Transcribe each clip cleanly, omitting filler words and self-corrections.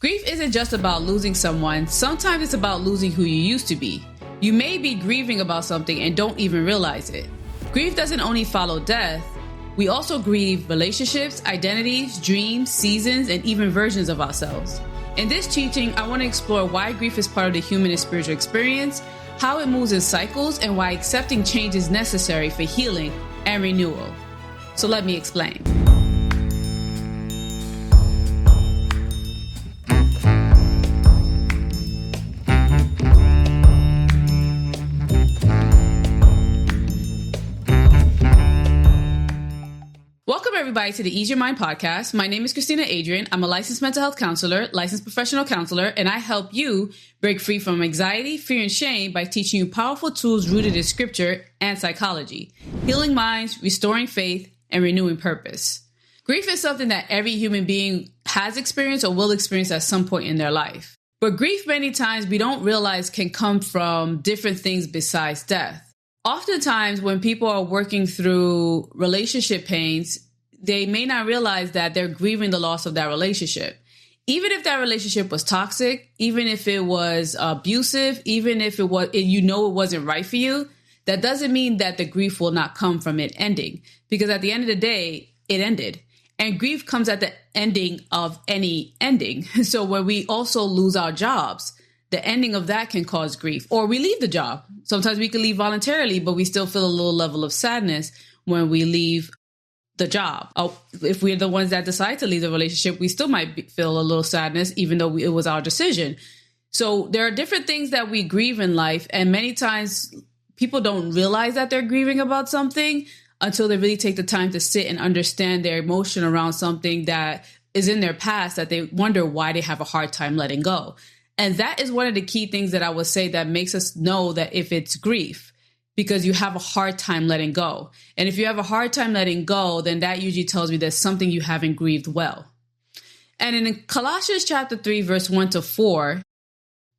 Grief isn't just about losing someone. Sometimes it's about losing who you used to be. You may be grieving about something and don't even realize it. Grief doesn't only follow death. We also grieve relationships, identities, dreams, seasons, and even versions of ourselves. In this teaching, I want to explore why grief is part of the human and spiritual experience, how it moves in cycles, and why accepting change is necessary for healing and renewal. So let me explain. Welcome everybody to the Ease Your Mind podcast. My name is Christina Adrian. I'm a licensed mental health counselor, licensed professional counselor, and I help you break free from anxiety, fear, and shame by teaching you powerful tools rooted in scripture and psychology, healing minds, restoring faith, and renewing purpose. Grief is something that every human being has experienced or will experience at some point in their life. But grief many times we don't realize can come from different things besides death. Oftentimes, when people are working through relationship pains, they may not realize that they're grieving the loss of that relationship. Even if that relationship was toxic, even if it was abusive, even if it was, it wasn't right for you, that doesn't mean that the grief will not come from it ending. Because at the end of the day, it ended. And grief comes at the ending of any ending. So when we also lose our jobs, the ending of that can cause grief, or we leave the job. Sometimes we can leave voluntarily, but we still feel a little level of sadness when we leave the job. If we're the ones that decide to leave the relationship, we still might feel a little sadness, even though it was our decision. So there are different things that we grieve in life. And many times people don't realize that they're grieving about something until they really take the time to sit and understand their emotion around something that is in their past that they wonder why they have a hard time letting go. And that is one of the key things that I would say that makes us know that if it's grief, because you have a hard time letting go. And if you have a hard time letting go, then that usually tells me there's something you haven't grieved well. And in Colossians chapter 3, verse 1-4,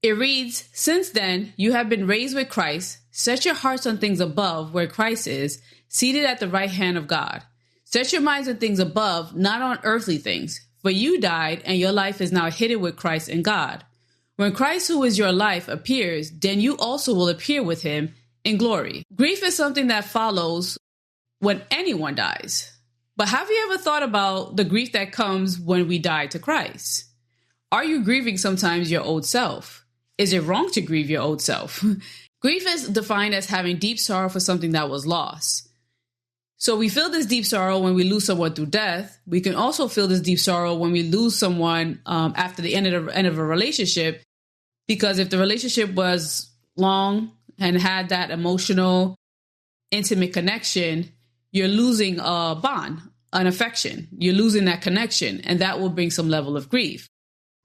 it reads, "Since then, you have been raised with Christ. Set your hearts on things above where Christ is, seated at the right hand of God. Set your minds on things above, not on earthly things. For you died, and your life is now hidden with Christ in God. When Christ, who is your life, appears, then you also will appear with him in glory." Grief is something that follows when anyone dies. But have you ever thought about the grief that comes when we die to Christ? Are you grieving sometimes your old self? Is it wrong to grieve your old self? Grief is defined as having deep sorrow for something that was lost. So we feel this deep sorrow when we lose someone through death. We can also feel this deep sorrow when we lose someone after the end of a relationship. Because if the relationship was long and had that emotional, intimate connection, you're losing a bond, an affection. You're losing that connection, and that will bring some level of grief.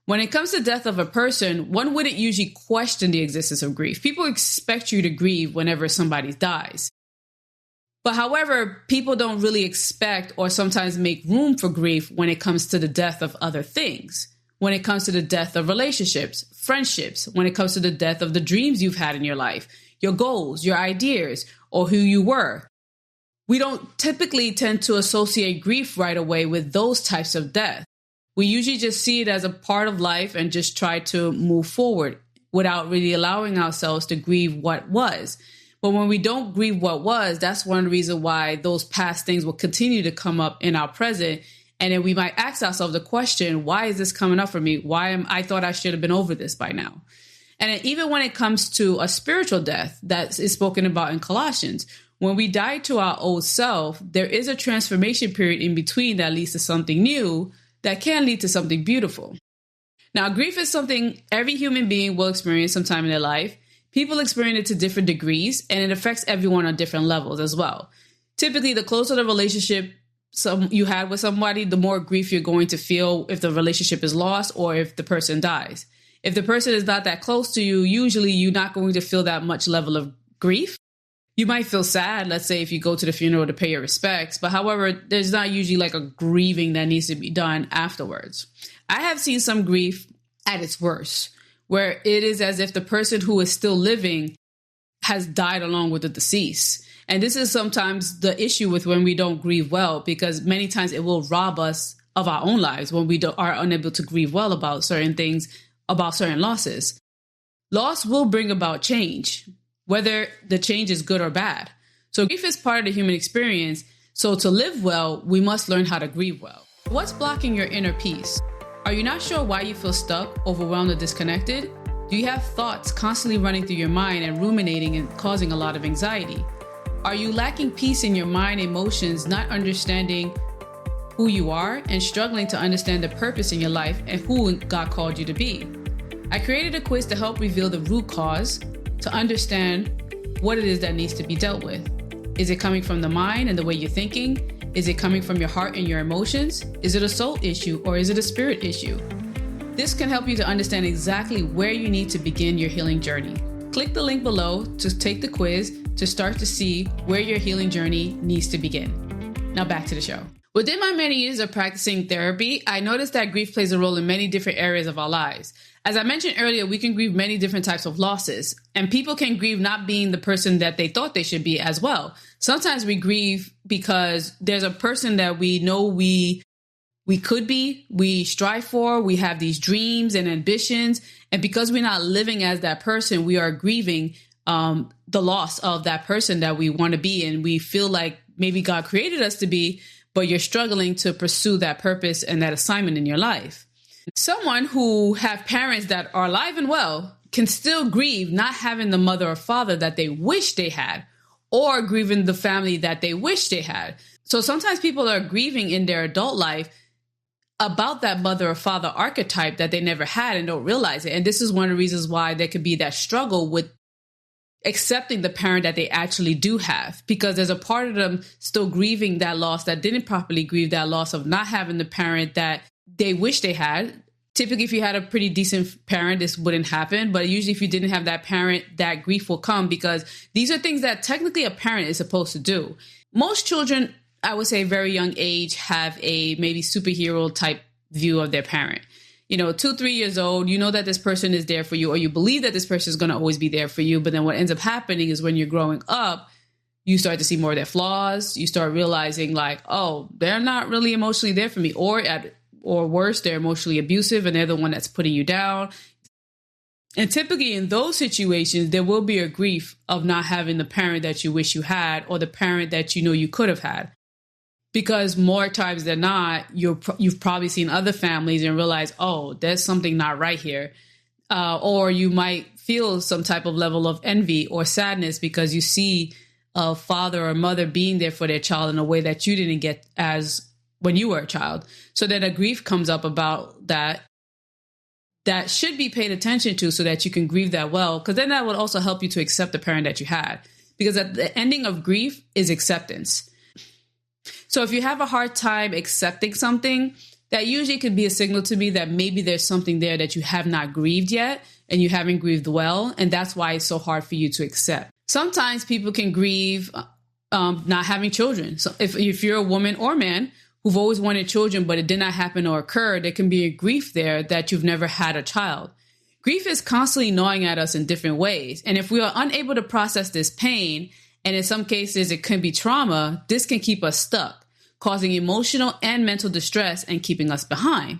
When it comes to death of a person, one wouldn't usually question the existence of grief. People expect you to grieve whenever somebody dies. But however, people don't really expect or sometimes make room for grief when it comes to the death of other things. When it comes to the death of relationships, friendships, when it comes to the death of the dreams you've had in your life, your goals, your ideas, or who you were. We don't typically tend to associate grief right away with those types of death. We usually just see it as a part of life and just try to move forward without really allowing ourselves to grieve what was. But when we don't grieve what was, that's one reason why those past things will continue to come up in our present. And then we might ask ourselves the question, why is this coming up for me? I thought I should have been over this by now. And even when it comes to a spiritual death that is spoken about in Colossians, when we die to our old self, there is a transformation period in between that leads to something new that can lead to something beautiful. Now, grief is something every human being will experience sometime in their life. People experience it to different degrees, and it affects everyone on different levels as well. Typically, the closer the relationship you had with somebody, the more grief you're going to feel if the relationship is lost or if the person dies. If the person is not that close to you, usually you're not going to feel that much level of grief. You might feel sad, let's say, if you go to the funeral to pay your respects. But however, there's not usually like a grieving that needs to be done afterwards. I have seen some grief at its worst, where it is as if the person who is still living has died along with the deceased. And this is sometimes the issue with when we don't grieve well, because many times it will rob us of our own lives when we are unable to grieve well about certain things, about certain losses. Loss will bring about change, whether the change is good or bad. So grief is part of the human experience. So to live well, we must learn how to grieve well. What's blocking your inner peace? Are you not sure why you feel stuck, overwhelmed, or disconnected? Do you have thoughts constantly running through your mind and ruminating and causing a lot of anxiety? Are you lacking peace in your mind, emotions, not understanding who you are, and struggling to understand the purpose in your life and who God called you to be? I created a quiz to help reveal the root cause, to understand what it is that needs to be dealt with. Is it coming from the mind and the way you're thinking? Is it coming from your heart and your emotions? Is it a soul issue or is it a spirit issue? This can help you to understand exactly where you need to begin your healing journey. Click the link below to take the quiz to start to see where your healing journey needs to begin. Now back to the show. Within my many years of practicing therapy, I noticed that grief plays a role in many different areas of our lives. As I mentioned earlier, we can grieve many different types of losses, and people can grieve not being the person that they thought they should be as well. Sometimes we grieve because there's a person that we know we could be, we strive for, we have these dreams and ambitions, and because we're not living as that person, we are grieving the loss of that person that we want to be, and we feel like maybe God created us to be, but you're struggling to pursue that purpose and that assignment in your life. Someone who have parents that are alive and well can still grieve not having the mother or father that they wish they had, or grieving the family that they wish they had. So sometimes people are grieving in their adult life about that mother or father archetype that they never had and don't realize it. And this is one of the reasons why there could be that struggle with accepting the parent that they actually do have, because there's a part of them still grieving that loss that didn't properly grieve that loss of not having the parent that they wish they had. Typically, if you had a pretty decent parent, this wouldn't happen. But usually if you didn't have that parent, that grief will come, because these are things that technically a parent is supposed to do. Most children, I would say very young age, have a maybe superhero type view of their parent. 2, 3 years old, you know that this person is there for you, or you believe that this person is going to always be there for you. But then what ends up happening is when you're growing up, you start to see more of their flaws. You start realizing like, oh, they're not really emotionally there for me, or worse, they're emotionally abusive and they're the one that's putting you down. And typically in those situations, there will be a grief of not having the parent that you wish you had, or the parent that you know you could have had. Because more times than not, you've probably seen other families and realize, oh, there's something not right here. Or you might feel some type of level of envy or sadness because you see a father or mother being there for their child in a way that you didn't get as when you were a child. So then a grief comes up about that should be paid attention to, so that you can grieve that well, because then that would also help you to accept the parent that you had. Because at the ending of grief is acceptance. So if you have a hard time accepting something, that usually could be a signal to me that maybe there's something there that you have not grieved yet, and you haven't grieved well. And that's why it's so hard for you to accept. Sometimes people can grieve not having children. So if you're a woman or man who've always wanted children, but it did not happen or occur, there can be a grief there that you've never had a child. Grief is constantly gnawing at us in different ways. And if we are unable to process this pain, and in some cases it can be trauma, this can keep us stuck, causing emotional and mental distress and keeping us behind.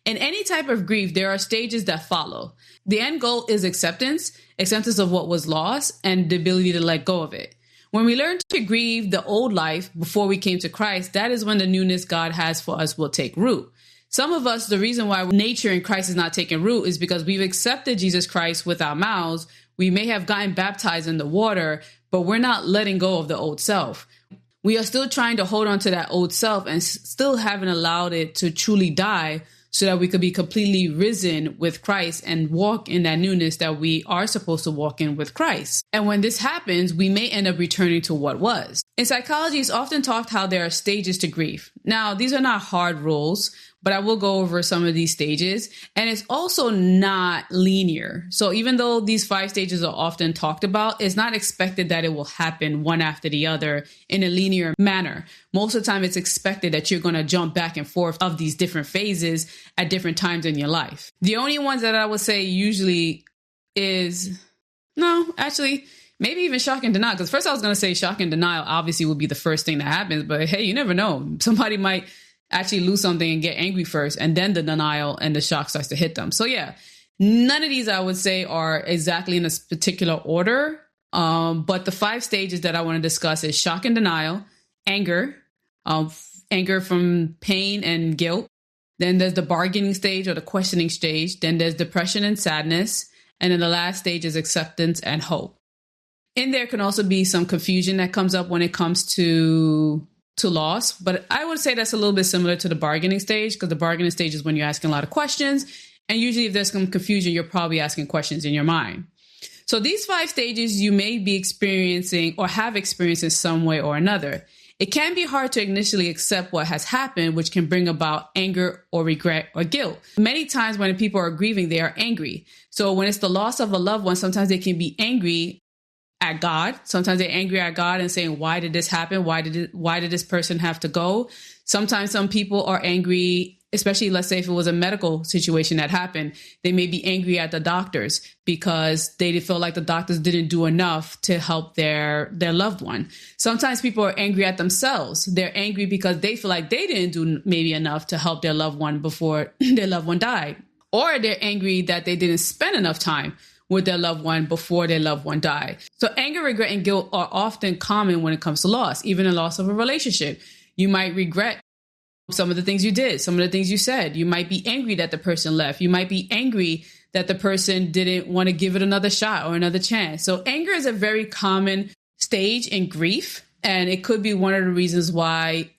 In any type of grief, there are stages that follow. The end goal is acceptance of what was lost, and the ability to let go of it. When we learn to grieve the old life before we came to Christ, that is when the newness God has for us will take root. Some of us, the reason why nature in Christ is not taking root is because we've accepted Jesus Christ with our mouths. We may have gotten baptized in the water, but we're not letting go of the old self. We are still trying to hold on to that old self and still haven't allowed it to truly die, so that we could be completely risen with Christ and walk in that newness that we are supposed to walk in with Christ. And when this happens, we may end up returning to what was. In psychology, it's often talked how there are stages to grief. Now, these are not hard rules, but I will go over some of these stages. And it's also not linear. So even though these 5 stages are often talked about, it's not expected that it will happen one after the other in a linear manner. Most of the time, it's expected that you're going to jump back and forth of these different phases at different times in your life. The only ones that I would say usually is, maybe even shock and denial. Because first I was going to say shock and denial obviously would be the first thing that happens. But hey, you never know. Somebody might actually lose something and get angry first, and then the denial and the shock starts to hit them. So yeah, none of these I would say are exactly in a particular order. But the 5 stages that I want to discuss is shock and denial, anger, anger from pain and guilt. Then there's the bargaining stage or the questioning stage. Then there's depression and sadness. And then the last stage is acceptance and hope. In there can also be some confusion that comes up when it comes to loss. But I would say that's a little bit similar to the bargaining stage, because the bargaining stage is when you're asking a lot of questions. And usually if there's some confusion, you're probably asking questions in your mind. So these 5 stages you may be experiencing or have experienced in some way or another. It can be hard to initially accept what has happened, which can bring about anger or regret or guilt. Many times when people are grieving, they are angry. So when it's the loss of a loved one, sometimes they can be angry at God. Sometimes they're angry at God and saying, why did this happen? Why did this person have to go? Sometimes some people are angry, especially let's say if it was a medical situation that happened, they may be angry at the doctors because they feel like the doctors didn't do enough to help their loved one. Sometimes people are angry at themselves. They're angry because they feel like they didn't do maybe enough to help their loved one before their loved one died. Or they're angry that they didn't spend enough time with their loved one before their loved one died. So anger, regret, and guilt are often common when it comes to loss, even the loss of a relationship. You might regret some of the things you did, some of the things you said. You might be angry that the person left. You might be angry that the person didn't want to give it another shot or another chance. So anger is a very common stage in grief, and it could be one of the reasons why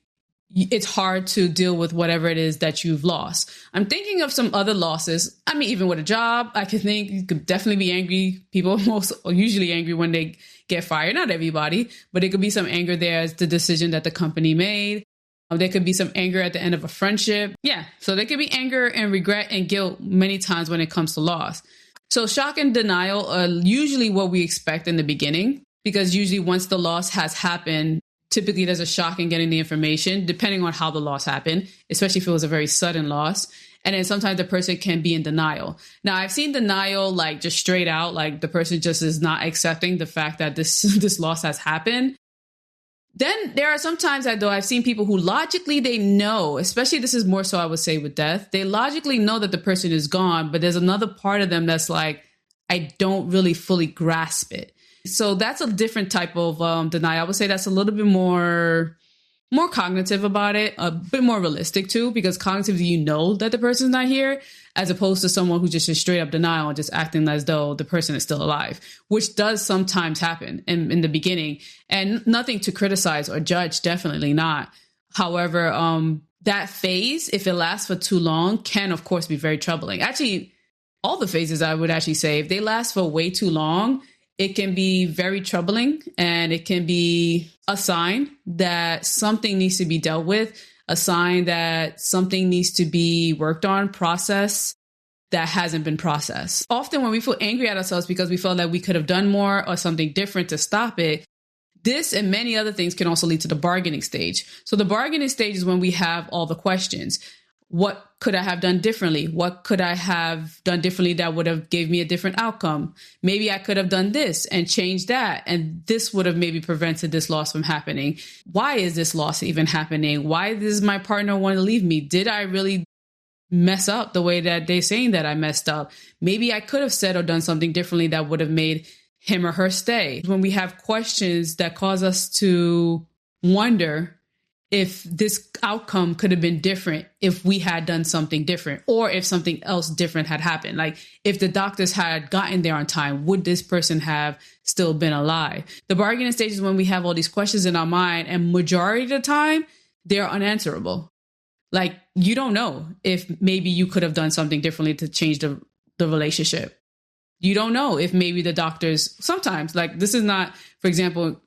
it's hard to deal with whatever it is that you've lost. I'm thinking of some other losses. I mean, even with a job, I could think you could definitely be angry. People are usually angry when they get fired. Not everybody, but it could be some anger there as the decision that the company made. There could be some anger at the end of a friendship. Yeah, so there could be anger and regret and guilt many times when it comes to loss. So shock and denial are usually what we expect in the beginning, because usually once the loss has happened, typically there's a shock in getting the information, depending on how the loss happened, especially if it was a very sudden loss. And then sometimes the person can be in denial. Now, I've seen denial like just straight out, like the person just is not accepting the fact that this loss has happened. Then there are some times that though I've seen people who logically they know, especially this is more so I would say with death, they logically know that the person is gone, but there's another part of them that's like, I don't really fully grasp it. So that's a different type of denial. I would say that's a little bit more cognitive about it, a bit more realistic too, because cognitively you know that the person's not here, as opposed to someone who just is straight up denial and just acting as though the person is still alive, which does sometimes happen in the beginning. And nothing to criticize or judge, definitely not. However, that phase, if it lasts for too long, can of course be very troubling. Actually, all the phases I would actually say, if they last for way too long, it can be very troubling, and it can be a sign that something needs to be dealt with, a sign that something needs to be worked on, processed, that hasn't been processed. Often when we feel angry at ourselves because we felt that we could have done more or something different to stop it, this and many other things can also lead to the bargaining stage. So the bargaining stage is when we have all the questions. What could I have done differently? What could I have done differently that would have gave me a different outcome? Maybe I could have done this and changed that, and this would have maybe prevented this loss from happening. Why is this loss even happening? Why does my partner want to leave me? Did I really mess up the way that they're saying that I messed up? Maybe I could have said or done something differently that would have made him or her stay. When we have questions that cause us to wonder if this outcome could have been different if we had done something different, or if something else different had happened. Like if the doctors had gotten there on time, would this person have still been alive? The bargaining stage is when we have all these questions in our mind, and majority of the time, they're unanswerable. Like you don't know if maybe you could have done something differently to change the relationship. You don't know if maybe the doctors, sometimes, like this is not, for example,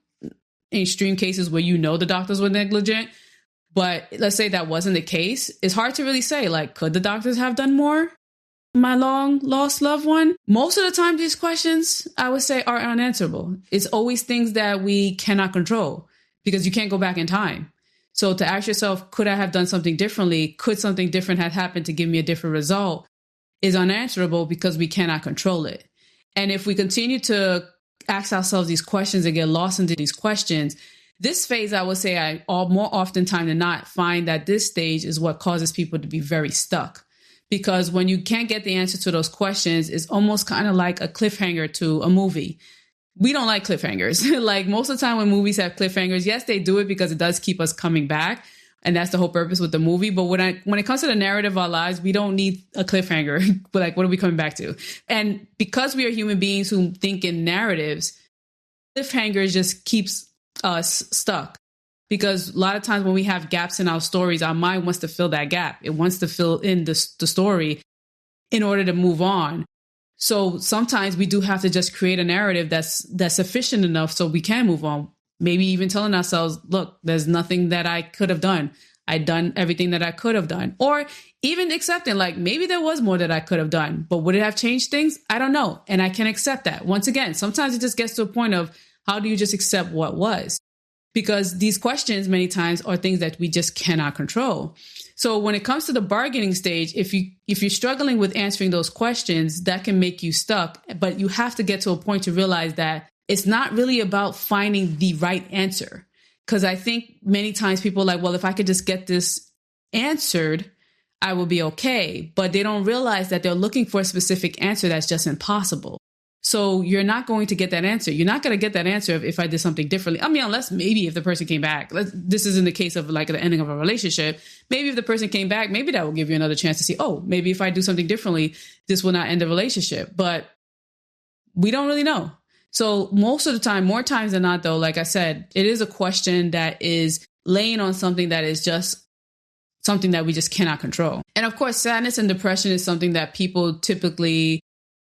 extreme cases where you know the doctors were negligent, but let's say that wasn't the case. It's hard to really say, like, could the doctors have done more? My long lost loved one? Most of the time, these questions, I would say, are unanswerable. It's always things that we cannot control because you can't go back in time. So to ask yourself, could I have done something differently? Could something different have happened to give me a different result? Is unanswerable because we cannot control it. And if we continue to ask ourselves these questions and get lost into these questions, This phase, I would say, more often time than not find that this stage is what causes people to be very stuck. Because when you can't get the answer to those questions, it's almost kind of like a cliffhanger to a movie. We don't like cliffhangers. Like most of the time when movies have cliffhangers, yes, they do it because it does keep us coming back. And that's the whole purpose with the movie. But when it comes to the narrative of our lives, we don't need a cliffhanger. But like, what are we coming back to? And because we are human beings who think in narratives, cliffhangers just keeps us stuck. Because a lot of times when we have gaps in our stories, our mind wants to fill that gap. It wants to fill in the story in order to move on. So sometimes we do have to just create a narrative that's sufficient enough so we can move on. Maybe even telling ourselves, look, there's nothing that I could have done. I'd done everything that I could have done. Or even accepting, like, maybe there was more that I could have done, but would it have changed things? I don't know. And I can accept that. Once again, sometimes it just gets to a point of how do you just accept what was? Because these questions many times are things that we just cannot control. So when it comes to the bargaining stage, if you're struggling with answering those questions, that can make you stuck. But you have to get to a point to realize that it's not really about finding the right answer. Because I think many times people are like, well, if I could just get this answered, I will be okay. But they don't realize that they're looking for a specific answer that's just impossible. So you're not going to get that answer. You're not going to get that answer if I did something differently. I mean, unless maybe if the person came back. This is in the case of like the ending of a relationship. Maybe if the person came back, maybe that will give you another chance to see, oh, maybe if I do something differently, this will not end the relationship. But we don't really know. So most of the time, more times than not, though, like I said, it is a question that is laying on something that is just something that we just cannot control. And of course, sadness and depression is something that people typically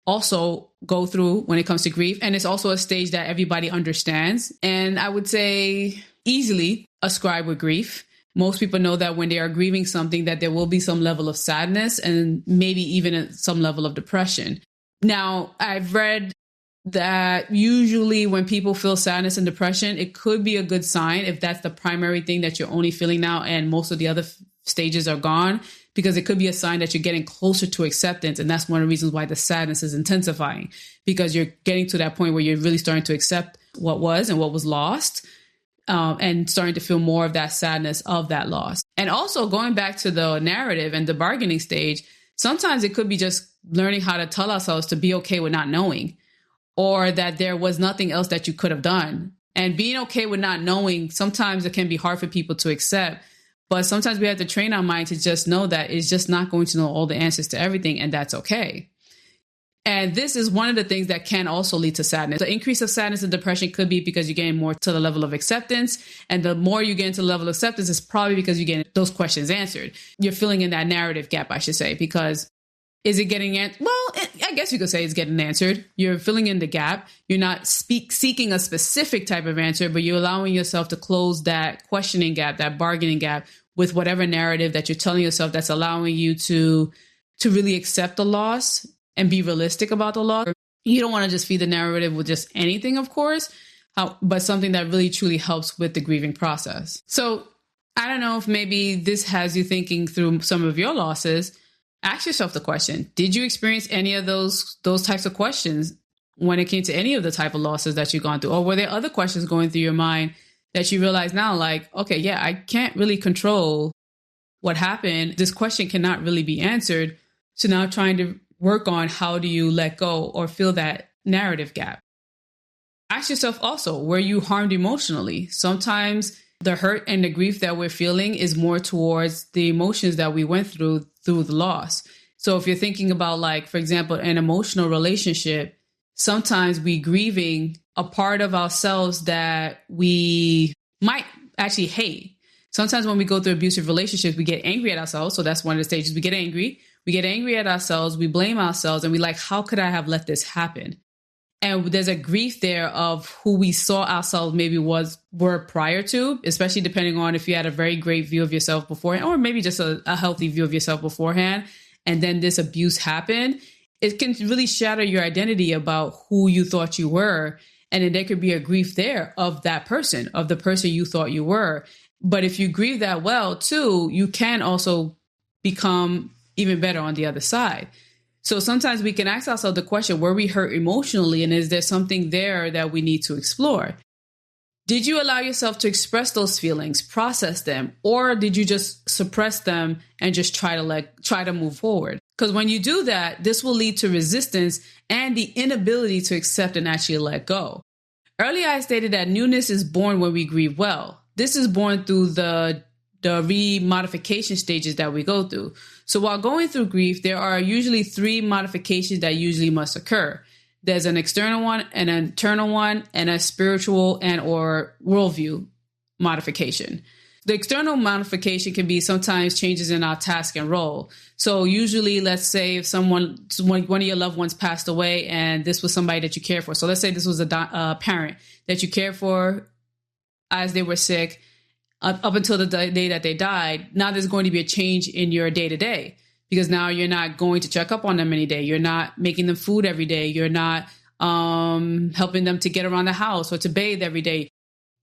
also go through when it comes to grief. And it's also a stage that everybody understands. And I would say easily ascribe with grief. Most people know that when they are grieving something, that there will be some level of sadness and maybe even some level of depression. Now, I've read that usually when people feel sadness and depression, it could be a good sign if that's the primary thing that you're only feeling now and most of the other stages are gone, because it could be a sign that you're getting closer to acceptance. And that's one of the reasons why the sadness is intensifying, because you're getting to that point where you're really starting to accept what was and what was lost, and starting to feel more of that sadness of that loss. And also going back to the narrative and the bargaining stage, sometimes it could be just learning how to tell ourselves to be okay with not knowing, or that there was nothing else that you could have done. And being okay with not knowing, sometimes it can be hard for people to accept. But sometimes we have to train our mind to just know that it's just not going to know all the answers to everything, and that's okay. And this is one of the things that can also lead to sadness. The increase of sadness and depression could be because you're getting more to the level of acceptance. And the more you get into the level of acceptance, is probably because you're getting those questions answered. You're filling in that narrative gap, I should say, because is it getting answered? Well, I guess you could say it's getting answered. You're filling in the gap. You're not seeking a specific type of answer, but you're allowing yourself to close that questioning gap, that bargaining gap with whatever narrative that you're telling yourself that's allowing you to really accept the loss and be realistic about the loss. You don't want to just feed the narrative with just anything, of course, but something that really truly helps with the grieving process. So I don't know if maybe this has you thinking through some of your losses. Ask yourself the question, did you experience any of those types of questions when it came to any of the type of losses that you've gone through? Or were there other questions going through your mind that you realize now, like, okay, yeah, I can't really control what happened. This question cannot really be answered. So now trying to work on how do you let go or fill that narrative gap. Ask yourself also, were you harmed emotionally? Sometimes the hurt and the grief that we're feeling is more towards the emotions that we went through the loss. So if you're thinking about, like, for example, an emotional relationship, sometimes we grieving a part of ourselves that we might actually hate. Sometimes when we go through abusive relationships, we get angry at ourselves. So that's one of the stages. We get angry at ourselves, we blame ourselves, and we like, how could I have let this happen? And there's a grief there of who we saw ourselves maybe were prior to, especially depending on if you had a very great view of yourself beforehand, or maybe just a healthy view of yourself beforehand. And then this abuse happened. It can really shatter your identity about who you thought you were. And then there could be a grief there of that person, of the person you thought you were. But if you grieve that well too, you can also become even better on the other side. So sometimes we can ask ourselves the question, were we hurt emotionally? And is there something there that we need to explore? Did you allow yourself to express those feelings, process them, or did you just suppress them and just try to move forward? Because when you do that, this will lead to resistance and the inability to accept and actually let go. Earlier, I stated that newness is born when we grieve well. This is born through the remodification stages that we go through. So while going through grief, there are usually 3 modifications that usually must occur. There's an external one, an internal one, and a spiritual and or worldview modification. The external modification can be sometimes changes in our task and role. So usually, let's say if one of your loved ones passed away and this was somebody that you care for. So let's say this was a parent that you cared for as they were sick up until the day that they died. Now there's going to be a change in your day-to-day. Because now you're not going to check up on them any day. You're not making them food every day. You're not helping them to get around the house or to bathe every day.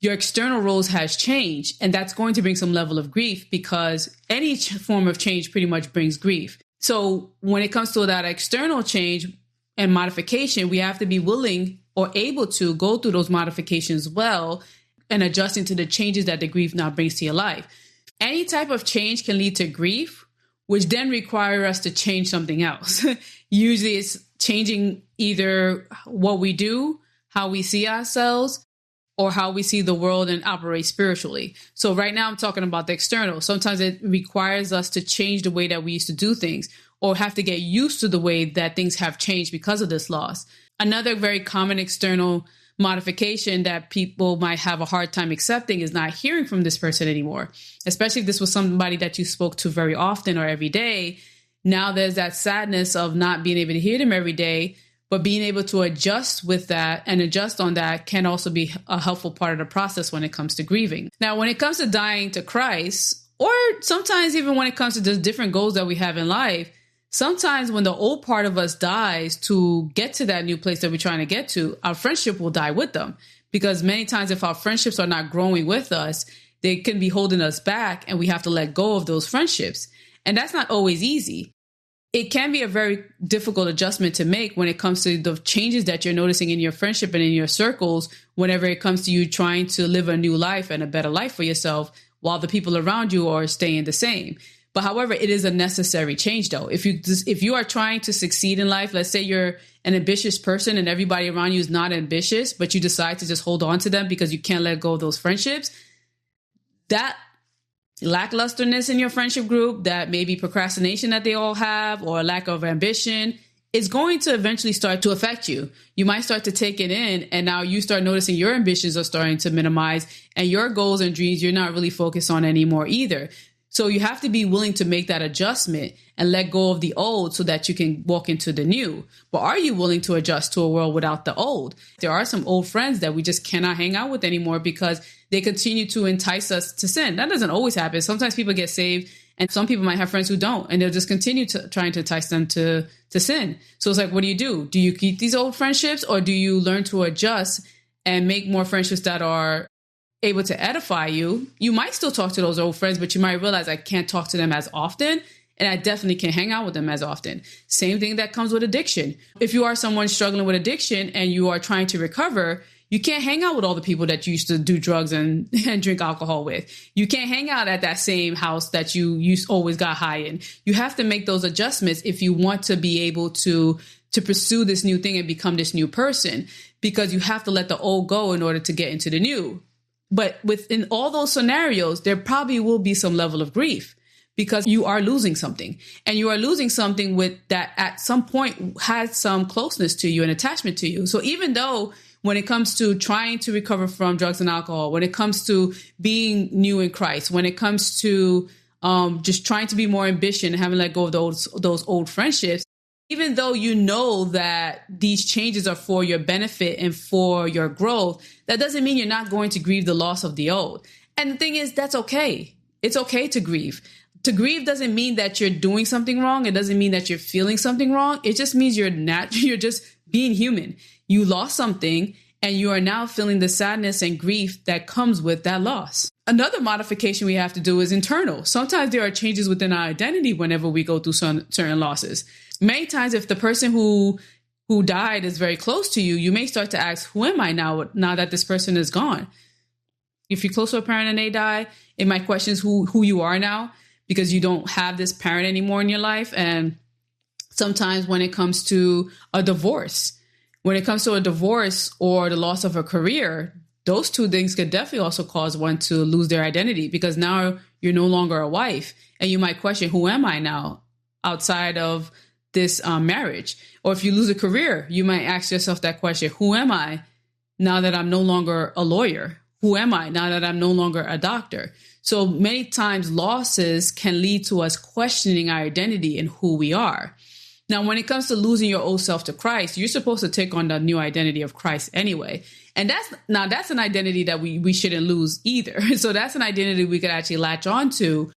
Your external roles has changed, and that's going to bring some level of grief because any form of change pretty much brings grief. So when it comes to that external change and modification, we have to be willing or able to go through those modifications well and adjusting to the changes that the grief now brings to your life. Any type of change can lead to grief, which then require us to change something else. Usually it's changing either what we do, how we see ourselves, or how we see the world and operate spiritually. So right now I'm talking about the external. Sometimes it requires us to change the way that we used to do things or have to get used to the way that things have changed because of this loss. Another very common external modification that people might have a hard time accepting is not hearing from this person anymore, especially if this was somebody that you spoke to very often or every day. Now there's that sadness of not being able to hear them every day, but being able to adjust with that and adjust on that can also be a helpful part of the process when it comes to grieving. Now, when it comes to dying to Christ, or sometimes even when it comes to the different goals that we have in life, sometimes when the old part of us dies to get to that new place that we're trying to get to, our friendship will die with them. Because many times if our friendships are not growing with us, they can be holding us back and we have to let go of those friendships. And that's not always easy. It can be a very difficult adjustment to make when it comes to the changes that you're noticing in your friendship and in your circles whenever it comes to you trying to live a new life and a better life for yourself while the people around you are staying the same. But however, it is a necessary change, though. If you are trying to succeed in life, let's say you're an ambitious person and everybody around you is not ambitious, but you decide to just hold on to them because you can't let go of those friendships, that lacklusterness in your friendship group, that maybe procrastination that they all have or lack of ambition is going to eventually start to affect you. You might start to take it in and now you start noticing your ambitions are starting to minimize and your goals and dreams you're not really focused on anymore either. So you have to be willing to make that adjustment and let go of the old so that you can walk into the new. But are you willing to adjust to a world without the old? There are some old friends that we just cannot hang out with anymore because they continue to entice us to sin. That doesn't always happen. Sometimes people get saved and some people might have friends who don't, and they'll just continue to trying to entice them to sin. So it's like, what do? Do you keep these old friendships or do you learn to adjust and make more friendships that are able to edify you? You might still talk to those old friends, but you might realize I can't talk to them as often. And I definitely can't hang out with them as often. Same thing that comes with addiction. If you are someone struggling with addiction and you are trying to recover, you can't hang out with all the people that you used to do drugs and drink alcohol with. You can't hang out at that same house that you always got high in. You have to make those adjustments if you want to be able to pursue this new thing and become this new person, because you have to let the old go in order to get into the new. But within all those scenarios, there probably will be some level of grief because you are losing something, and you are losing something with that at some point had some closeness to you and attachment to you. So even though when it comes to trying to recover from drugs and alcohol, when it comes to being new in Christ, when it comes to just trying to be more ambitious and having let go of those old friendships, even though you know that these changes are for your benefit and for your growth, that doesn't mean you're not going to grieve the loss of the old. And the thing is, that's okay. It's okay to grieve. To grieve doesn't mean that you're doing something wrong. It doesn't mean that you're feeling something wrong. It just means you're just being human. You lost something and you are now feeling the sadness and grief that comes with that loss. Another modification we have to do is internal. Sometimes there are changes within our identity whenever we go through certain losses. Many times, if the person who died is very close to you, you may start to ask, who am I now that this person is gone? If you're close to a parent and they die, it might question who you are now because you don't have this parent anymore in your life. And sometimes when it comes to a divorce, or the loss of a career, those two things could definitely also cause one to lose their identity because now you're no longer a wife and you might question, who am I now outside of this marriage? Or if you lose a career, you might ask yourself that question, who am I now that I'm no longer a lawyer? Who am I now that I'm no longer a doctor? So many times losses can lead to us questioning our identity and who we are. Now, when it comes to losing your old self to Christ, you're supposed to take on the new identity of Christ anyway. And that's an identity that we shouldn't lose either. So that's an identity we could actually latch on to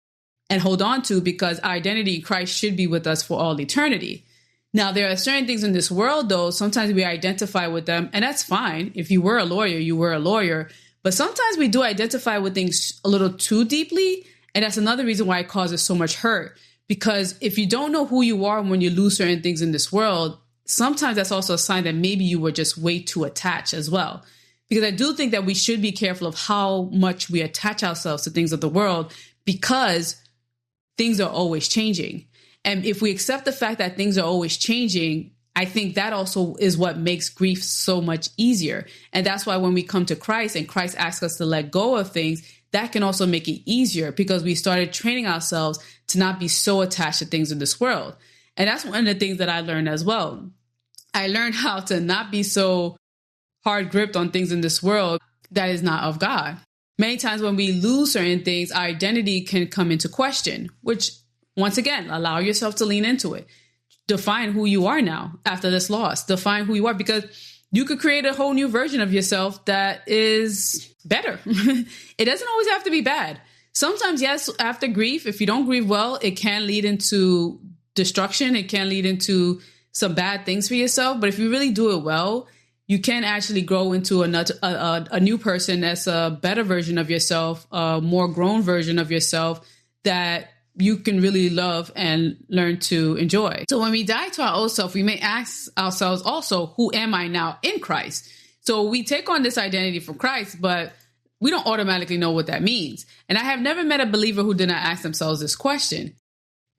and hold on to because our identity in Christ should be with us for all eternity. Now, there are certain things in this world, though, sometimes we identify with them, and that's fine. If you were a lawyer, you were a lawyer. But sometimes we do identify with things a little too deeply, and that's another reason why it causes so much hurt. Because if you don't know who you are when you lose certain things in this world, sometimes that's also a sign that maybe you were just way too attached as well. Because I do think that we should be careful of how much we attach ourselves to things of the world because things are always changing. And if we accept the fact that things are always changing, I think that also is what makes grief so much easier. And that's why when we come to Christ and Christ asks us to let go of things, that can also make it easier because we started training ourselves to not be so attached to things in this world. And that's one of the things that I learned as well. I learned how to not be so hard gripped on things in this world that is not of God. Many times when we lose certain things, our identity can come into question, which once again, allow yourself to lean into it. Define who you are now after this loss. Define who you are because you could create a whole new version of yourself that is better. It doesn't always have to be bad. Sometimes, yes, after grief, if you don't grieve well, it can lead into destruction. It can lead into some bad things for yourself. But if you really do it well, you can actually grow into a new person that's a better version of yourself, a more grown version of yourself that you can really love and learn to enjoy. So when we die to our old self, we may ask ourselves also, who am I now in Christ? So we take on this identity from Christ, but we don't automatically know what that means. And I have never met a believer who did not ask themselves this question.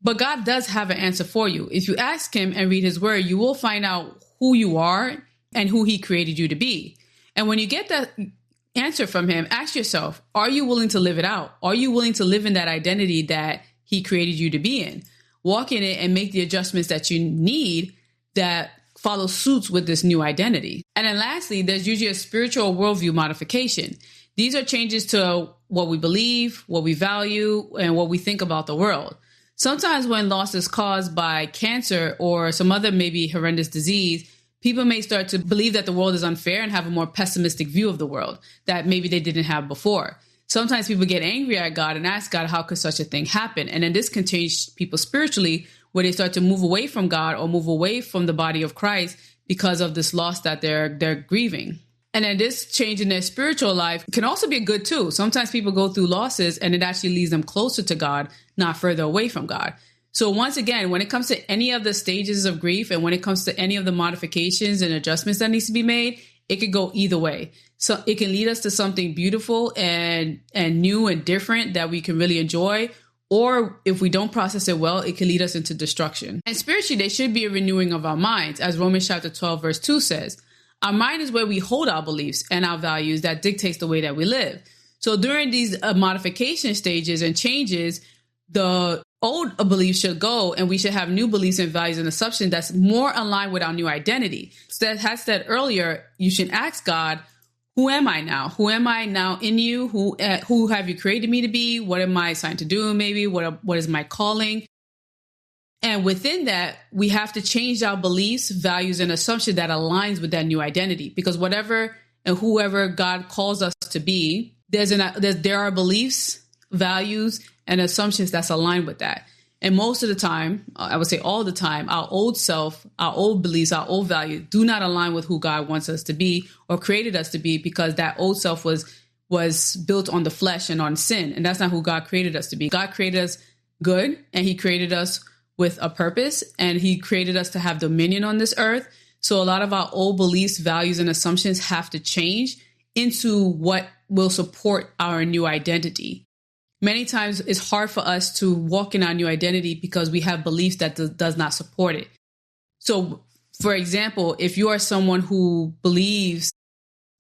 But God does have an answer for you. If you ask him and read his word, you will find out who you are and who he created you to be. And when you get that answer from him, ask yourself, are you willing to live it out? Are you willing to live in that identity that he created you to be in? Walk in it and make the adjustments that you need that follow suits with this new identity. And then lastly, there's usually a spiritual worldview modification. These are changes to what we believe, what we value, and what we think about the world. Sometimes when loss is caused by cancer or some other maybe horrendous disease, people may start to believe that the world is unfair and have a more pessimistic view of the world that maybe they didn't have before. Sometimes people get angry at God and ask God, how could such a thing happen? And then this can change people spiritually where they start to move away from God or move away from the body of Christ because of this loss that they're grieving. And then this change in their spiritual life can also be good too. Sometimes people go through losses and it actually leads them closer to God, not further away from God. So once again, when it comes to any of the stages of grief and when it comes to any of the modifications and adjustments that needs to be made, it could go either way. So it can lead us to something beautiful and new and different that we can really enjoy. Or if we don't process it well, it can lead us into destruction. And spiritually, there should be a renewing of our minds. As Romans chapter 12, verse 2 says, our mind is where we hold our beliefs and our values that dictates the way that we live. So during these modification stages and changes, the old beliefs should go and we should have new beliefs and values and assumptions that's more aligned with our new identity. So that has said earlier, you should ask God, who am I now? Who am I now in you? Who have you created me to be? What am I assigned to do? Maybe what is my calling? And within that, we have to change our beliefs, values, and assumptions that aligns with that new identity. Because whatever and whoever God calls us to be, there are beliefs, values, and assumptions that's aligned with that. And most of the time, I would say all the time, our old self, our old beliefs, our old values do not align with who God wants us to be or created us to be, because that old self was built on the flesh and on sin. And that's not who God created us to be. God created us good, and he created us with a purpose, and he created us to have dominion on this earth. So a lot of our old beliefs, values, and assumptions have to change into what will support our new identity. Many times it's hard for us to walk in our new identity because we have beliefs that does not support it. So, for example, if you are someone who believes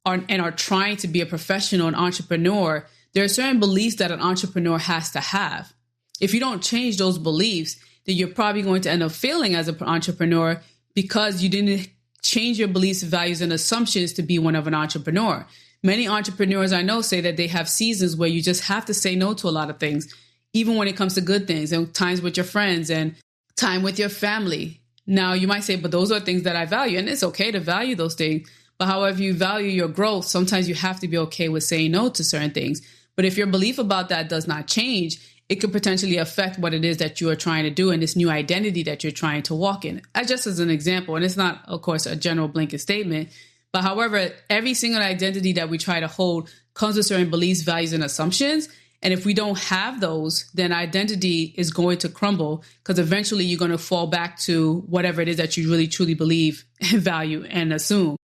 and are trying to be a professional, an entrepreneur, there are certain beliefs that an entrepreneur has to have. If you don't change those beliefs, then you're probably going to end up failing as an entrepreneur because you didn't change your beliefs, values, and assumptions to be one of an entrepreneur. Many entrepreneurs I know say that they have seasons where you just have to say no to a lot of things, even when it comes to good things and times with your friends and time with your family. Now, you might say, but those are things that I value, and it's okay to value those things. But however you value your growth, sometimes you have to be okay with saying no to certain things. But if your belief about that does not change, it could potentially affect what it is that you are trying to do and this new identity that you're trying to walk in. Just as an example, and it's not, of course, a general blanket statement, but however, every single identity that we try to hold comes with certain beliefs, values, and assumptions. And if we don't have those, then identity is going to crumble because eventually you're going to fall back to whatever it is that you really truly believe and value and assume.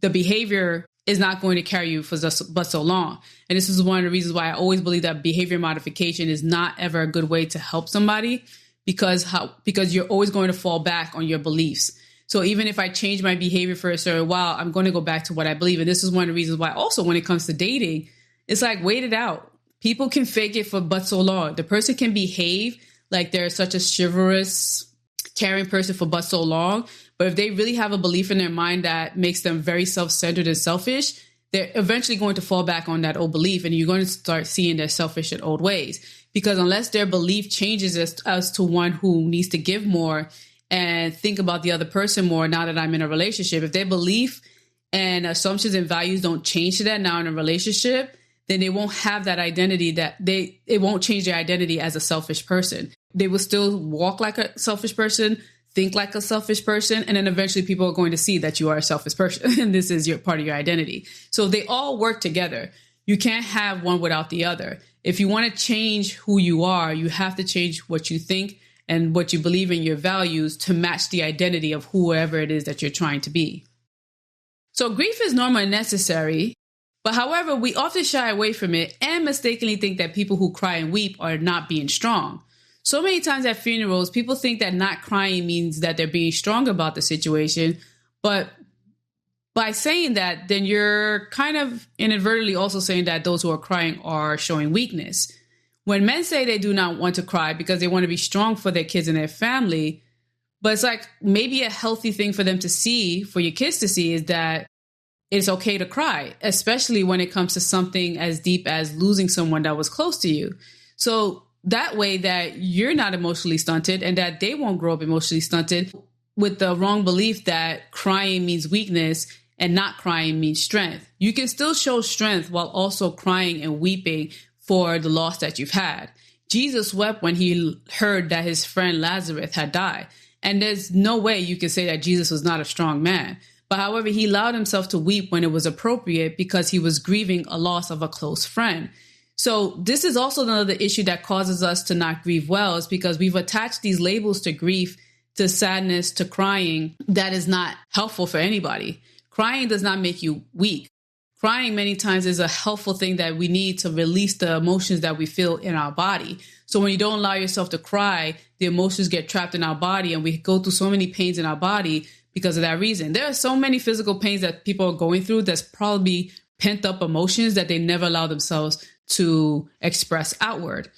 The behavior is not going to carry you for but so long. And this is one of the reasons why I always believe that behavior modification is not ever a good way to help somebody because you're always going to fall back on your beliefs. So even if I change my behavior for a certain while, I'm going to go back to what I believe. And this is one of the reasons why also when it comes to dating, it's like, wait it out. People can fake it for but so long. The person can behave like they're such a chivalrous, caring person for but so long. But if they really have a belief in their mind that makes them very self-centered and selfish, they're eventually going to fall back on that old belief. And you're going to start seeing their selfish and old ways. Because unless their belief changes as to one who needs to give more and think about the other person more now that I'm in a relationship, if their belief and assumptions and values don't change to that now in a relationship, then they won't have that identity it won't change their identity as a selfish person. They will still walk like a selfish person, think like a selfish person, and then eventually people are going to see that you are a selfish person and this is your part of your identity. So they all work together. You can't have one without the other. If you want to change who you are, you have to change what you think and what you believe in, your values, to match the identity of whoever it is that you're trying to be. So grief is normal and necessary, but however, we often shy away from it and mistakenly think that people who cry and weep are not being strong. So many times at funerals, people think that not crying means that they're being strong about the situation. But by saying that, then you're kind of inadvertently also saying that those who are crying are showing weakness. When men say they do not want to cry because they want to be strong for their kids and their family, but it's like maybe a healthy thing for them to see, for your kids to see, is that it's okay to cry, especially when it comes to something as deep as losing someone that was close to you. So that way that you're not emotionally stunted and that they won't grow up emotionally stunted with the wrong belief that crying means weakness and not crying means strength. You can still show strength while also crying and weeping for the loss that you've had. Jesus wept when he heard that his friend Lazarus had died. And there's no way you can say that Jesus was not a strong man. But however, he allowed himself to weep when it was appropriate because he was grieving a loss of a close friend. So this is also another issue that causes us to not grieve well, is because we've attached these labels to grief, to sadness, to crying that is not helpful for anybody. Crying does not make you weak. Crying many times is a helpful thing that we need to release the emotions that we feel in our body. So when you don't allow yourself to cry, the emotions get trapped in our body and we go through so many pains in our body because of that reason. There are so many physical pains that people are going through that's probably pent up emotions that they never allow themselves to express outward.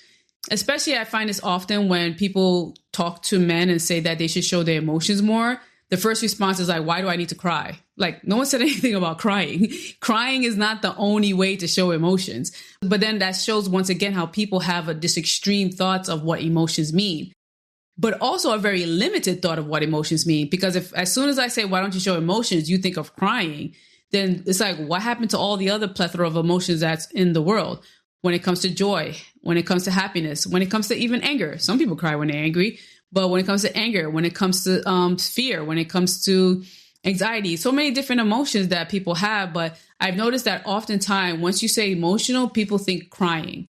Especially I find this often when people talk to men and say that they should show their emotions more. The first response is like, why do I need to cry? Like, no one said anything about crying. Crying is not the only way to show emotions. But then that shows once again how people have this extreme thoughts of what emotions mean, but also a very limited thought of what emotions mean. Because if as soon as I say, why don't you show emotions, you think of crying, then it's like, what happened to all the other plethora of emotions that's in the world? When it comes to joy, when it comes to happiness, when it comes to even anger. Some people cry when they're angry. But when it comes to anger, when it comes to fear, when it comes to anxiety, so many different emotions that people have. But I've noticed that oftentimes once you say emotional, people think crying.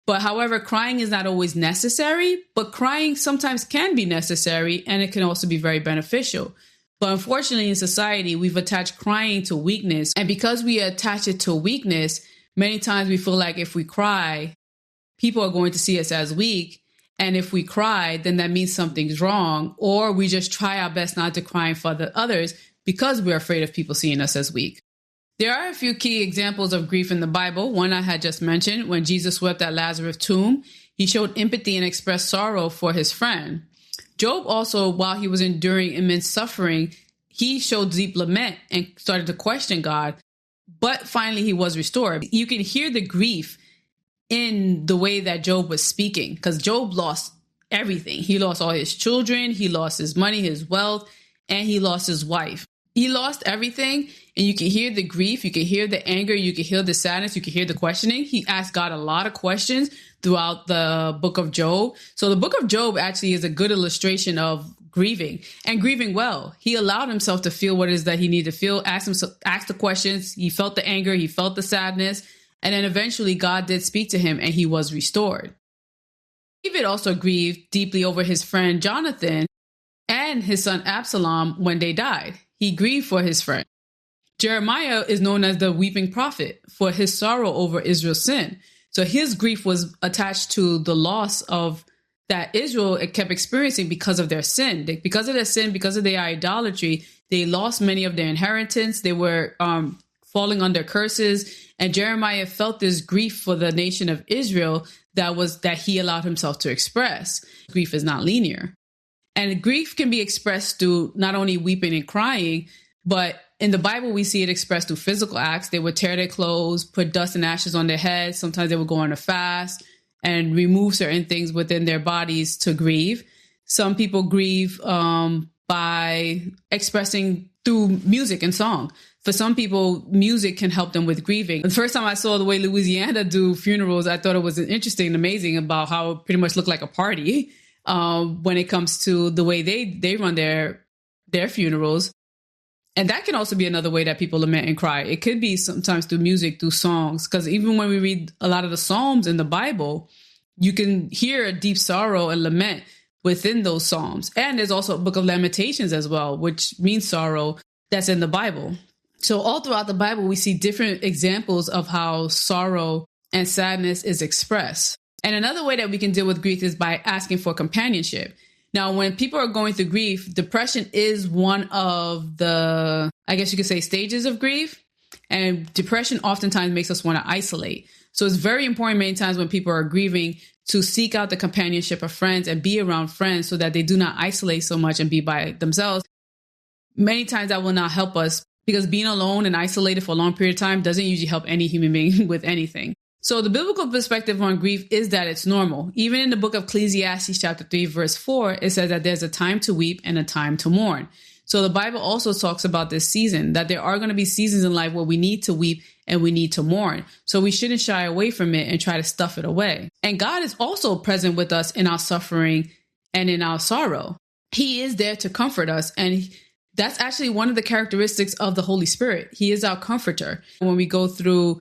But however, crying is not always necessary, but crying sometimes can be necessary and it can also be very beneficial. But unfortunately, in society, we've attached crying to weakness. And because we attach it to weakness, many times we feel like if we cry, people are going to see us as weak. And if we cry, then that means something's wrong. Or we just try our best not to cry in front of others because we're afraid of people seeing us as weak. There are a few key examples of grief in the Bible. One I had just mentioned, when Jesus wept at Lazarus' tomb, he showed empathy and expressed sorrow for his friend. Job also, while he was enduring immense suffering, he showed deep lament and started to question God, but finally he was restored. You can hear the grief in the way that Job was speaking, because Job lost everything. He lost all his children, he lost his money, his wealth, and he lost his wife. He lost everything, and you can hear the grief, you can hear the anger, you can hear the sadness, you can hear the questioning. He asked God a lot of questions throughout the book of Job. So the book of Job actually is a good illustration of grieving, and grieving well. He allowed himself to feel what it is that he needed to feel, asked the questions. He felt the anger, he felt the sadness, and then eventually God did speak to him and he was restored. David also grieved deeply over his friend Jonathan and his son Absalom when they died. He grieved for his friend. Jeremiah is known as the weeping prophet for his sorrow over Israel's sin. So his grief was attached to the loss of that Israel kept experiencing because of their sin. Because of their sin, because of their idolatry, they lost many of their inheritance. They were falling under curses. And Jeremiah felt this grief for the nation of Israel that he allowed himself to express. Grief is not linear. And grief can be expressed through not only weeping and crying, but in the Bible, we see it expressed through physical acts. They would tear their clothes, put dust and ashes on their heads. Sometimes they would go on a fast and remove certain things within their bodies to grieve. Some people grieve by expressing through music and song. For some people, music can help them with grieving. The first time I saw the way Louisiana do funerals, I thought it was interesting and amazing about how it pretty much looked like a party when it comes to the way they run their funerals. And that can also be another way that people lament and cry. It could be sometimes through music, through songs, because even when we read a lot of the Psalms in the Bible, you can hear a deep sorrow and lament within those Psalms. And there's also a book of Lamentations as well, which means sorrow, that's in the Bible. So all throughout the Bible, we see different examples of how sorrow and sadness is expressed. And another way that we can deal with grief is by asking for companionship. Now, when people are going through grief, depression is one of the, I guess you could say, stages of grief. And depression oftentimes makes us want to isolate. So it's very important many times when people are grieving to seek out the companionship of friends and be around friends so that they do not isolate so much and be by themselves. Many times that will not help us because being alone and isolated for a long period of time doesn't usually help any human being with anything. So the biblical perspective on grief is that it's normal. Even in the book of Ecclesiastes chapter 3, verse 4, it says that there's a time to weep and a time to mourn. So the Bible also talks about this season, that there are going to be seasons in life where we need to weep and we need to mourn. So we shouldn't shy away from it and try to stuff it away. And God is also present with us in our suffering and in our sorrow. He is there to comfort us. And that's actually one of the characteristics of the Holy Spirit. He is our comforter. When we go through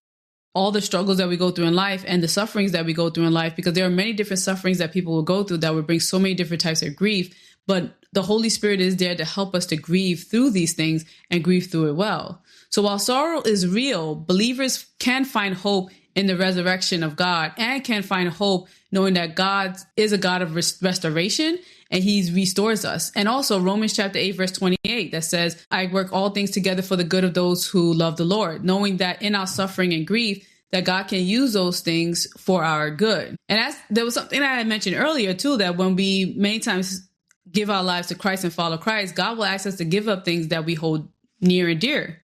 all the struggles that we go through in life and the sufferings that we go through in life, because there are many different sufferings that people will go through that will bring so many different types of grief. But the Holy Spirit is there to help us to grieve through these things and grieve through it well. So while sorrow is real, believers can find hope in the resurrection of God and can find hope knowing that God is a God of restoration and he restores us. And also Romans chapter 8, verse 28, that says, I work all things together for the good of those who love the Lord, knowing that in our suffering and grief, that God can use those things for our good. And there was something that I mentioned earlier too, that when we many times give our lives to Christ and follow Christ, God will ask us to give up things that we hold near and dear.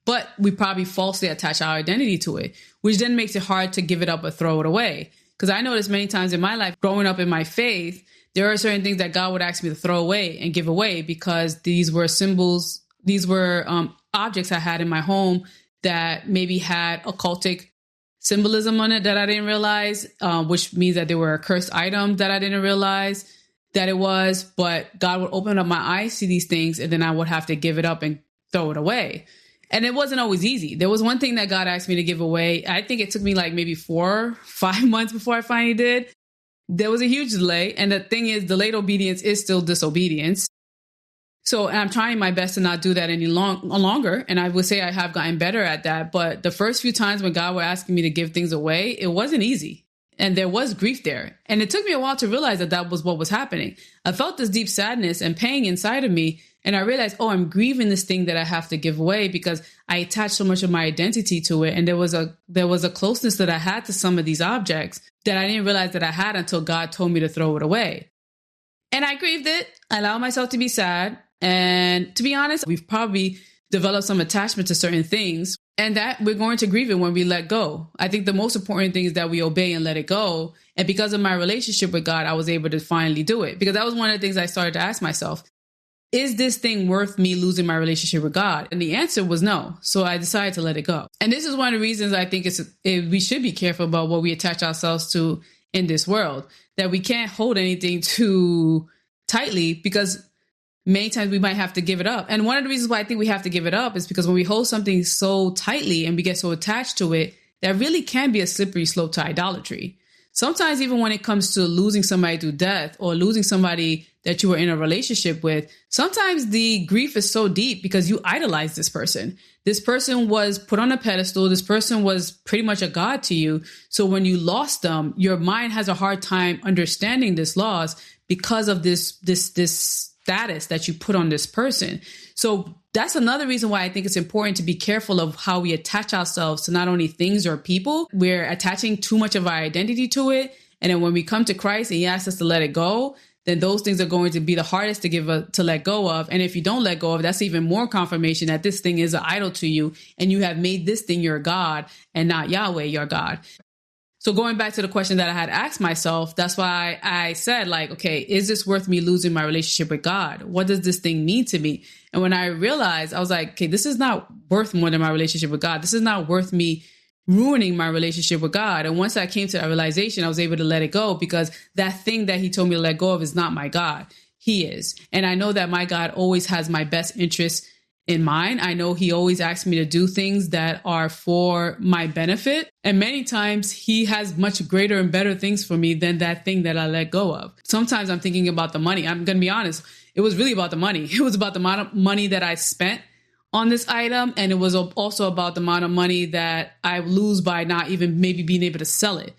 But we probably falsely attach our identity to it, which then makes it hard to give it up or throw it away. Because I noticed many times in my life, growing up in my faith, there are certain things that God would ask me to throw away and give away because these were symbols, these were objects I had in my home that maybe had occultic symbolism on it that I didn't realize, which means that they were a cursed item that I didn't realize that it was. But God would open up my eyes to these things and then I would have to give it up and throw it away. And it wasn't always easy. There was one thing that God asked me to give away. I think it took me like maybe 4-5 months before I finally did. There was a huge delay. And the thing is, delayed obedience is still disobedience. So and I'm trying my best to not do that any longer. And I would say I have gotten better at that. But the first few times when God was asking me to give things away, it wasn't easy. And there was grief there. And it took me a while to realize that that was what was happening. I felt this deep sadness and pain inside of me. And I realized, oh, I'm grieving this thing that I have to give away because I attached so much of my identity to it. And there was a closeness that I had to some of these objects that I didn't realize that I had until God told me to throw it away. And I grieved it. I allowed myself to be sad. And to be honest, we've probably developed some attachment to certain things and that we're going to grieve it when we let go. I think the most important thing is that we obey and let it go. And because of my relationship with God, I was able to finally do it because that was one of the things I started to ask myself. Is this thing worth me losing my relationship with God? And the answer was no. So I decided to let it go. And this is one of the reasons I think we should be careful about what we attach ourselves to in this world, that we can't hold anything too tightly because many times we might have to give it up. And one of the reasons why I think we have to give it up is because when we hold something so tightly and we get so attached to it, that really can be a slippery slope to idolatry. Sometimes even when it comes to losing somebody through death or losing somebody that you were in a relationship with, sometimes the grief is so deep because you idolize this person. This person was put on a pedestal. This person was pretty much a god to you. So when you lost them, your mind has a hard time understanding this loss because of this status that you put on this person. So that's another reason why I think it's important to be careful of how we attach ourselves to not only things or people. We're attaching too much of our identity to it. And then when we come to Christ and he asks us to let it go, then those things are going to be the hardest to let go of. And if you don't let go of, that's even more confirmation that this thing is an idol to you and you have made this thing your God and not Yahweh, your God. So going back to the question that I had asked myself, that's why I said, like, okay, is this worth me losing my relationship with God? What does this thing mean to me? And when I realized, I was like, okay, this is not worth more than my relationship with God. This is not worth me ruining my relationship with God. And once I came to that realization, I was able to let it go because that thing that he told me to let go of is not my God. He is. And I know that my God always has my best interests in mind. I know he always asks me to do things that are for my benefit. And many times he has much greater and better things for me than that thing that I let go of. Sometimes I'm thinking about the money. I'm going to be honest. It was really about the money. It was about the amount of money that I spent on this item. And it was also about the amount of money that I lose by not even maybe being able to sell it.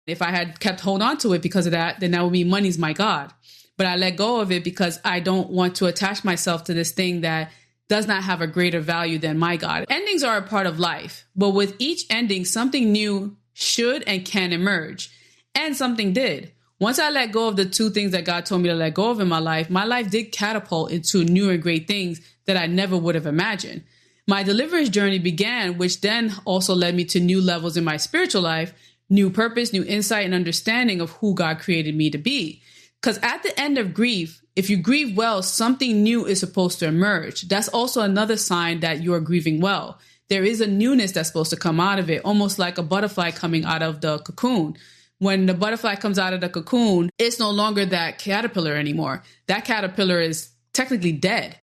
If I had kept hold on to it because of that, then that would mean money's my God. But I let go of it because I don't want to attach myself to this thing that does not have a greater value than my God. Endings are a part of life, but with each ending, something new should and can emerge. And something did. Once I let go of the two things that God told me to let go of in my life did catapult into new and great things that I never would have imagined. My deliverance journey began, which then also led me to new levels in my spiritual life, new purpose, new insight, and understanding of who God created me to be. Because at the end of grief, if you grieve well, something new is supposed to emerge. That's also another sign that you are grieving well. There is a newness that's supposed to come out of it, almost like a butterfly coming out of the cocoon. When the butterfly comes out of the cocoon, it's no longer that caterpillar anymore. That caterpillar is technically dead,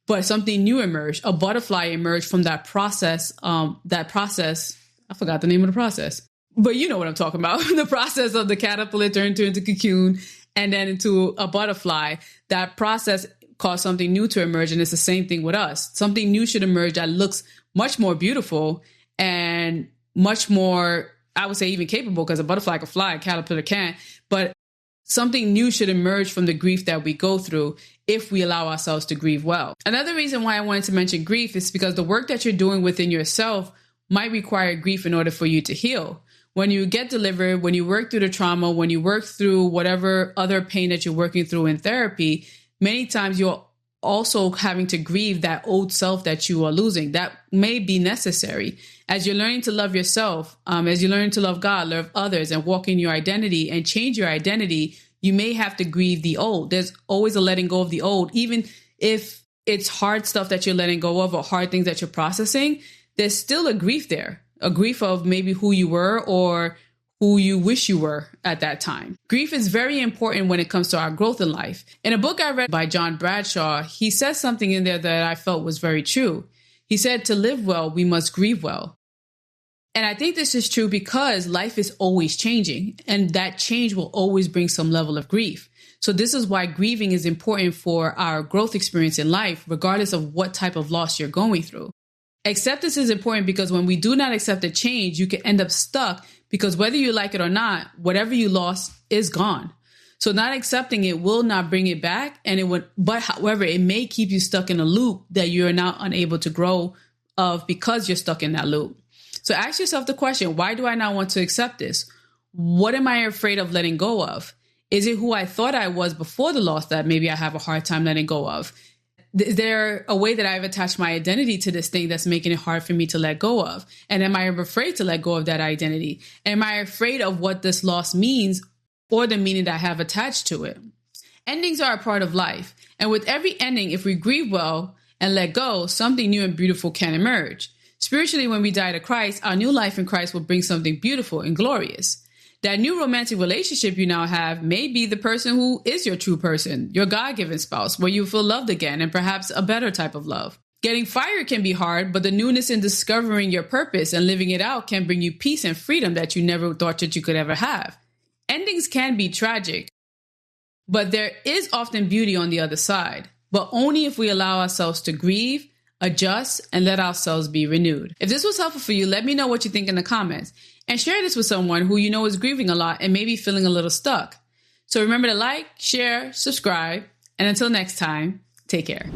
but something new emerged. A butterfly emerged from that process. I forgot the name of the process, but you know what I'm talking about. The process of the caterpillar turned into a cocoon and then into a butterfly. That process caused something new to emerge. And it's the same thing with us. Something new should emerge that looks much more beautiful and much more, I would say, even capable, because a butterfly can fly, a caterpillar can't. But something new should emerge from the grief that we go through if we allow ourselves to grieve well. Another reason why I wanted to mention grief is because the work that you're doing within yourself might require grief in order for you to heal. When you get delivered, when you work through the trauma, when you work through whatever other pain that you're working through in therapy, many times you're also having to grieve that old self that you are losing. That may be necessary. As you're learning to love yourself, as you learn to love God, love others, and walk in your identity and change your identity, you may have to grieve the old. There's always a letting go of the old. Even if it's hard stuff that you're letting go of or hard things that you're processing, there's still a grief there. A grief of maybe who you were or who you wish you were at that time. Grief is very important when it comes to our growth in life. In a book I read by John Bradshaw, he says something in there that I felt was very true. He said, to live well, we must grieve well. And I think this is true because life is always changing, and that change will always bring some level of grief. So this is why grieving is important for our growth experience in life, regardless of what type of loss you're going through. Acceptance is important because when we do not accept a change, you can end up stuck because whether you like it or not, whatever you lost is gone. So not accepting it will not bring it back, however, it may keep you stuck in a loop that you're now unable to grow of because you're stuck in that loop. So ask yourself the question, why do I not want to accept this? What am I afraid of letting go of? Is it who I thought I was before the loss that maybe I have a hard time letting go of? Is there a way that I've attached my identity to this thing that's making it hard for me to let go of? And am I afraid to let go of that identity? Am I afraid of what this loss means or the meaning that I have attached to it? Endings are a part of life. And with every ending, if we grieve well and let go, something new and beautiful can emerge. Spiritually, when we die to Christ, our new life in Christ will bring something beautiful and glorious. That new romantic relationship you now have may be the person who is your true person, your God-given spouse, where you feel loved again and perhaps a better type of love. Getting fired can be hard, but the newness in discovering your purpose and living it out can bring you peace and freedom that you never thought that you could ever have. Endings can be tragic, but there is often beauty on the other side, but only if we allow ourselves to grieve, adjust, and let ourselves be renewed. If this was helpful for you, let me know what you think in the comments. And share this with someone who you know is grieving a lot and maybe feeling a little stuck. So remember to like, share, subscribe, and until next time, take care.